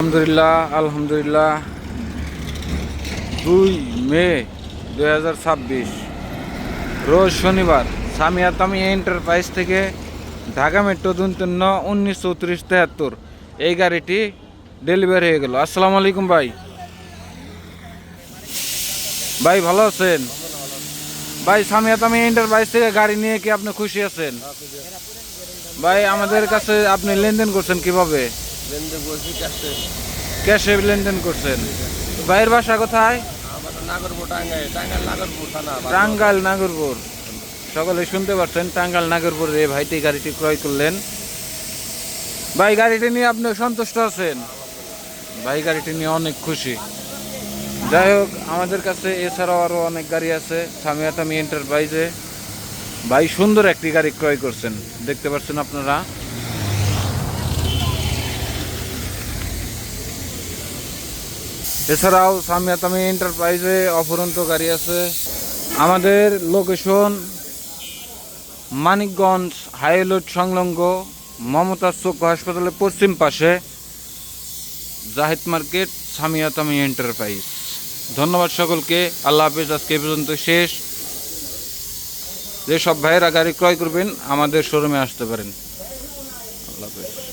আলহামদুলিল্লাহ আলহামদুলিল্লাহ 2 মে 2026 রোজ শনিবার সামিয়া তামিয়া এন্টারপ্রাইজ থেকে ঢাকা মেট্রো 193473 এই গাড়িটি ডেলিভারি হয়ে গেল। আসসালামু আলাইকুম ভাই। ভাই ভালো আছেন? ভাই সামিয়া তামিয়া এন্টারপ্রাইজ থেকে গাড়ি নিয়ে কি আপনি খুশি আছেন? ভাই আমাদের কাছে আপনি লেনদেন করছেন কিভাবে? লেনদেন করছি ক্যাশে লেনদেন করছেন। ভাইয়ের বাসা কোথায়? নাগরপুর নাগরপুর থানা টাঙ্গাইল নাগরপুর। সকলে শুনতে পাচ্ছেন, টাঙ্গাইল নাগরপুর এই ভাইটি গাড়িটি ক্রয় করলেন। ভাই গাড়িটি নিয়ে আপনি সন্তুষ্ট আছেন? ভাই গাড়িটি নিয়ে অনেক খুশি। যাই হোক, আমাদের কাছে এছাড়াও আরও অনেক গাড়ি আছে সামিয়া তামিয়া এন্টারপ্রাইজে। ভাই সুন্দর একটি গাড়ি ক্রয় করছেন, দেখতে পাচ্ছেন আপনারা। এছাড়াও সামিয়া তামিয়া এন্টারপ্রাইজে অফুরন্ত গাড়ি আছে। আমাদের লোকেশন মানিকগঞ্জ হাইরোড সংলগ্ন মমতাজ চক্ষু হাসপাতালের পশ্চিম পাশে জাহিদ মার্কেট, সামিয়া তামিয়া এন্টারপ্রাইজ। ধন্যবাদ সকলকে। আল্লাহ হাফেজ। আজকে এ পর্যন্ত শেষ। যেসব ভাইয়েরা গাড়ি ক্রয় করবেন আমাদের শোরুমে আসতে পারেন। আল্লাহ হাফেজ।